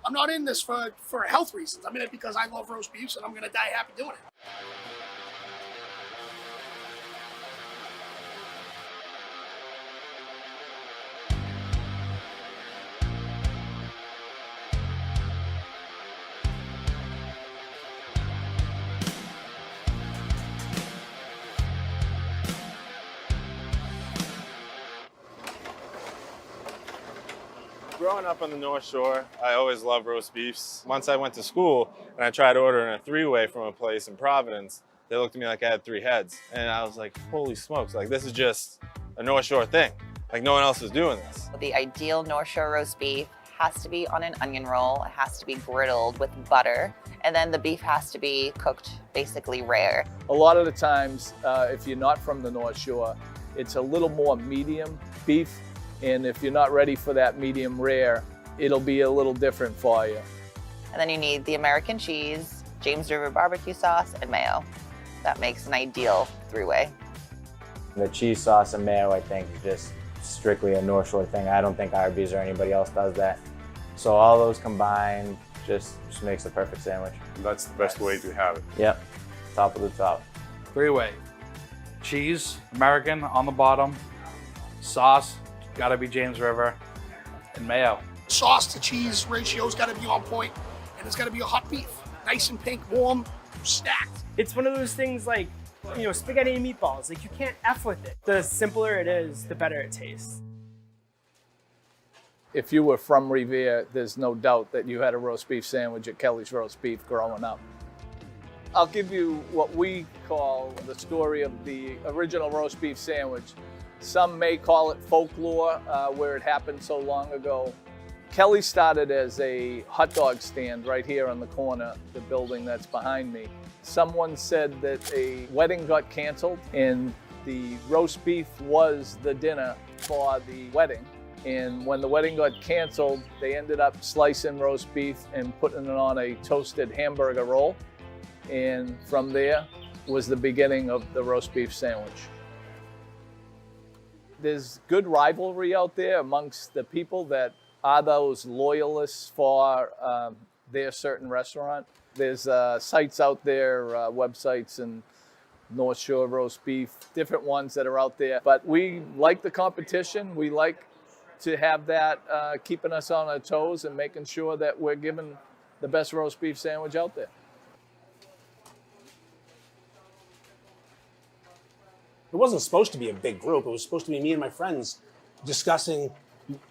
I'm not in this for health reasons. I'm in it because I love roast beefs and I'm going to die happy doing it. Growing up on the North Shore, I always loved roast beefs. Once I went to school and I tried ordering a three-way from a place in Providence, they looked at me like I had three heads. And I was like, holy smokes, like this is just a North Shore thing. Like no one else is doing this. The ideal North Shore roast beef has to be on an onion roll. It has to be griddled with butter. And then the beef has to be cooked basically rare. A lot of the times, if you're not from the North Shore, it's a little more medium beef. And if you're not ready for that medium rare, it'll be a little different for you. And then you need the American cheese, James River barbecue sauce, and mayo. That makes an ideal three-way. The cheese sauce and mayo, I think, is just strictly a North Shore thing. I don't think Arby's or anybody else does that. So all those combined just makes the perfect sandwich. That's the best way to have it. Yep, top of the top. Three-way. Cheese, American on the bottom. Sauce, gotta be James River. And mayo. Sauce to cheese ratio's got to be on point, and it's got to be a hot beef. Nice and pink, warm, stacked. It's one of those things like, you know, spaghetti and meatballs. Like you can't F with it. The simpler it is, the better it tastes. If you were from Revere, there's no doubt that you had a roast beef sandwich at Kelly's Roast Beef growing up. I'll give you what we call the story of the original roast beef sandwich. Some may call it folklore, where it happened so long ago. Kelly started as a hot dog stand right here on the corner, the building that's behind me. Someone said that a wedding got canceled and the roast beef was the dinner for the wedding. And when the wedding got canceled, they ended up slicing roast beef and putting it on a toasted hamburger roll. And from there was the beginning of the roast beef sandwich. There's good rivalry out there amongst the people that are those loyalists for their certain restaurant. There's sites out there, websites and North Shore roast beef, different ones that are out there. But we like the competition. We like to have that keeping us on our toes and making sure that we're giving the best roast beef sandwich out there. It wasn't supposed to be a big group. It was supposed to be me and my friends discussing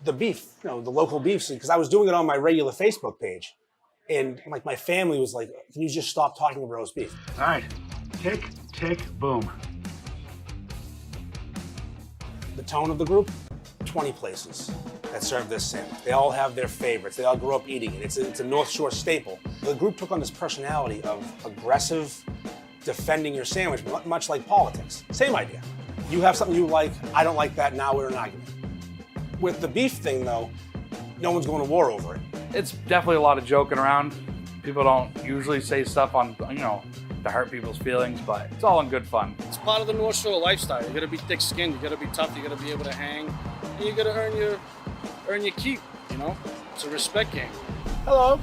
the beef, you know, the local beefs, because I was doing it on my regular Facebook page. And like my family was like, can you just stop talking about roast beef? All right, tick, tick, boom. The tone of the group, 20 places that serve this sandwich. They all have their favorites. They all grew up eating it. It's a North Shore staple. The group took on this personality of aggressive, defending your sandwich, much like politics. Same idea. You have something you like, I don't like that, now we're in an argument. With the beef thing though, no one's going to war over it. It's definitely a lot of joking around. People don't usually say stuff on, you know, to hurt people's feelings, but it's all in good fun. It's part of the North Shore lifestyle. You gotta be thick-skinned, you gotta be tough, you gotta be able to hang, and you gotta earn your keep, you know? It's a respect game. Hello.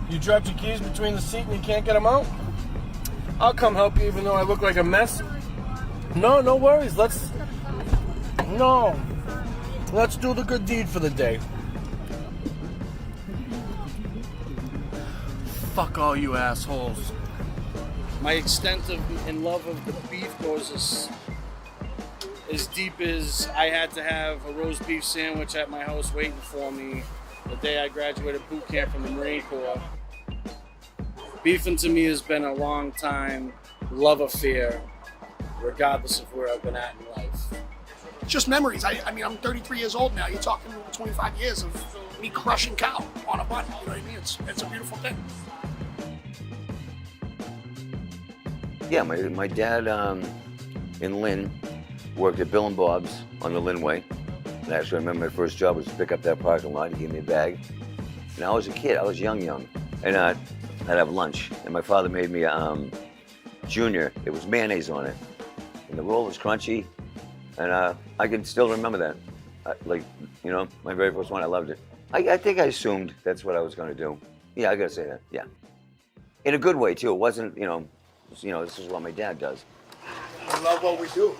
You dropped your keys between the seat and you can't get them out? I'll come help you even though I look like a mess. No worries. Let's do the good deed for the day. Fuck all you assholes. My extent in love of the beef goes as deep as I had to have a roast beef sandwich at my house waiting for me the day I graduated boot camp from the Marine Corps. Beefing to me has been a long time love affair, regardless of where I've been at in life. Just memories. I mean, I'm 33 years old now. You're talking 25 years of me crushing cow on a bun. You know what I mean? It's a beautiful thing. Yeah, my dad in Lynn worked at Bill and Bob's on the Linway. And actually, I remember my first job was to pick up that parking lot. He gave me a bag. And I was a kid. I was young. And I'd have lunch. And my father made me Junior. It was mayonnaise on it. And the roll was crunchy. And I can still remember that. Like, you know, my very first one, I loved it. I think I assumed that's what I was going to do. Yeah, I got to say that, yeah. In a good way, too. It wasn't, you know, this is what my dad does. We love what we do.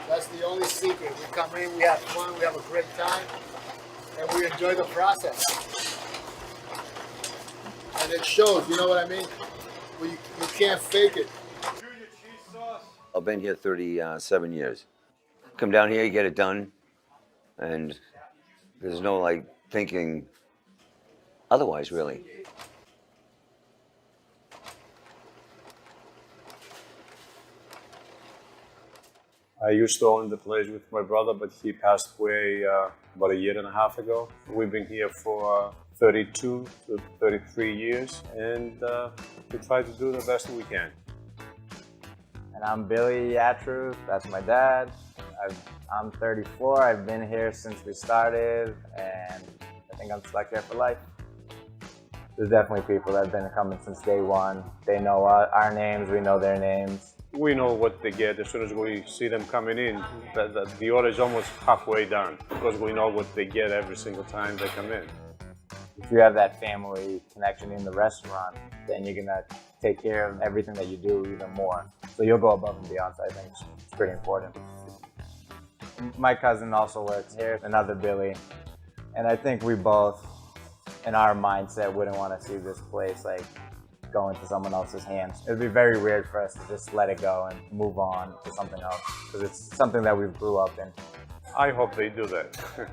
That's the only secret. We come in, we have fun, we have a great time, and we enjoy the process. And it shows, you know what I mean? Well, you can't fake it. I've been here 37 years. Come down here, you get it done, and there's no, like, thinking otherwise, really. I used to own the place with my brother, but he passed away about 1.5 years ago. We've been here for 32 to 33 years, and we try to do the best we can. And I'm Billy Yatru, that's my dad. I'm 34, I've been here since we started, and I think I'm stuck here for life. There's definitely people that have been coming since day one. They know our names, we know their names. We know what they get as soon as we see them coming in. The order is almost halfway done because we know what they get every single time they come in. If you have that family connection in the restaurant, then you're gonna take care of everything that you do even more. So you'll go above and beyond, so I think it's pretty important. My cousin also works here, another Billy, and I think we both, in our mindset, wouldn't want to see this place like go into someone else's hands. It would be very weird for us to just let it go and move on to something else, because it's something that we grew up in. I hope they do that.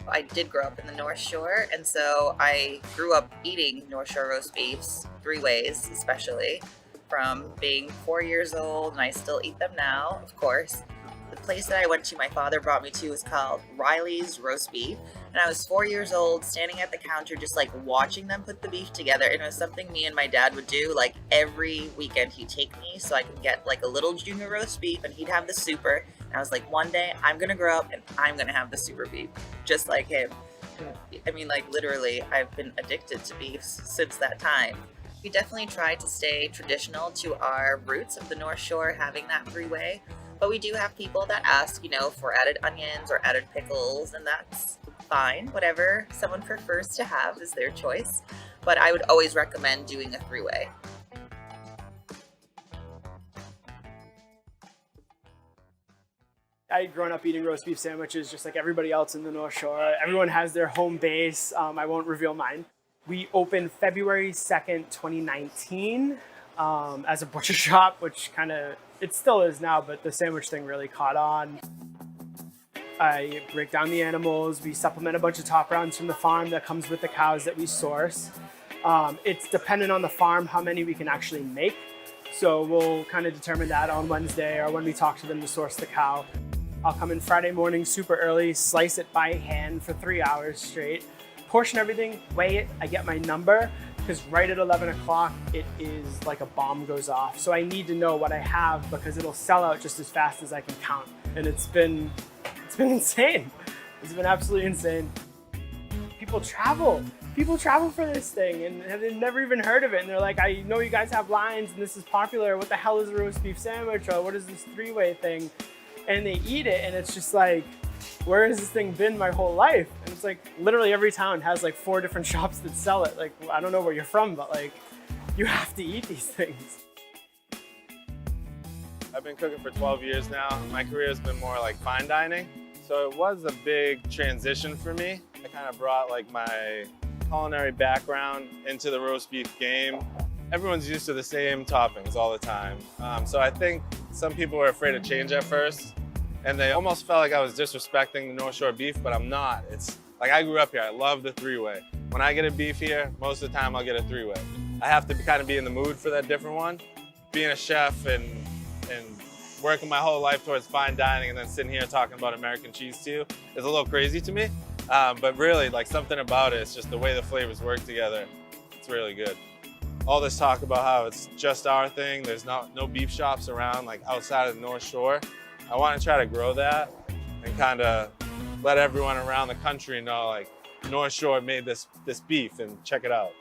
I did grow up in the North Shore, and so I grew up eating North Shore roast beefs 3 ways, especially from being 4 years old, and I still eat them now, of course. The place that I went to, my father brought me to, was called Riley's Roast Beef, and I was 4 years old, standing at the counter, just like watching them put the beef together, and it was something me and my dad would do. Like every weekend, he'd take me so I could get like a little junior roast beef, and he'd have the super. And I was like, one day I'm gonna grow up and I'm gonna have the super beef, just like him. I mean, like literally, I've been addicted to beef since that time. We definitely try to stay traditional to our roots of the North Shore, having that 3-way. But we do have people that ask, you know, for added onions or added pickles, and that's fine. Whatever someone prefers to have is their choice. But I would always recommend doing a 3-way. I'd grown up eating roast beef sandwiches just like everybody else in the North Shore. Everyone has their home base. I won't reveal mine. We opened February 2nd, 2019 as a butcher shop, which it still is now, but the sandwich thing really caught on. I break down the animals. We supplement a bunch of top rounds from the farm that comes with the cows that we source. It's dependent on the farm how many we can actually make. So we'll kind of determine that on Wednesday or when we talk to them to source the cow. I'll come in Friday morning super early, slice it by hand for 3 hours straight, portion everything, weigh it, I get my number, because right at 11 o'clock, it is like a bomb goes off. So I need to know what I have because it'll sell out just as fast as I can count. And it's been insane. It's been absolutely insane. People travel for this thing and they've never even heard of it. And they're like, I know you guys have lines and this is popular. What the hell is a roast beef sandwich? Or what is this 3-way thing? And they eat it and it's just like, where has this thing been my whole life? And it's like, literally every town has like 4 different shops that sell it. Like, I don't know where you're from, but like, you have to eat these things. I've been cooking for 12 years now. My career has been more like fine dining. So it was a big transition for me. I kind of brought like my culinary background into the roast beef game. Everyone's used to the same toppings all the time. So I think some people were afraid of change at first, and they almost felt like I was disrespecting the North Shore beef, but I'm not. It's like I grew up here, I love the 3-way. When I get a beef here, most of the time I'll get a 3-way. I have to kind of be in the mood for that different one. Being a chef and working my whole life towards fine dining and then sitting here talking about American cheese to you is a little crazy to me. But really, like something about it, it's just the way the flavors work together. It's really good. All this talk about how it's just our thing, there's no beef shops around like outside of the North Shore. I want to try to grow that and kind of let everyone around the country know like North Shore made this beef and check it out.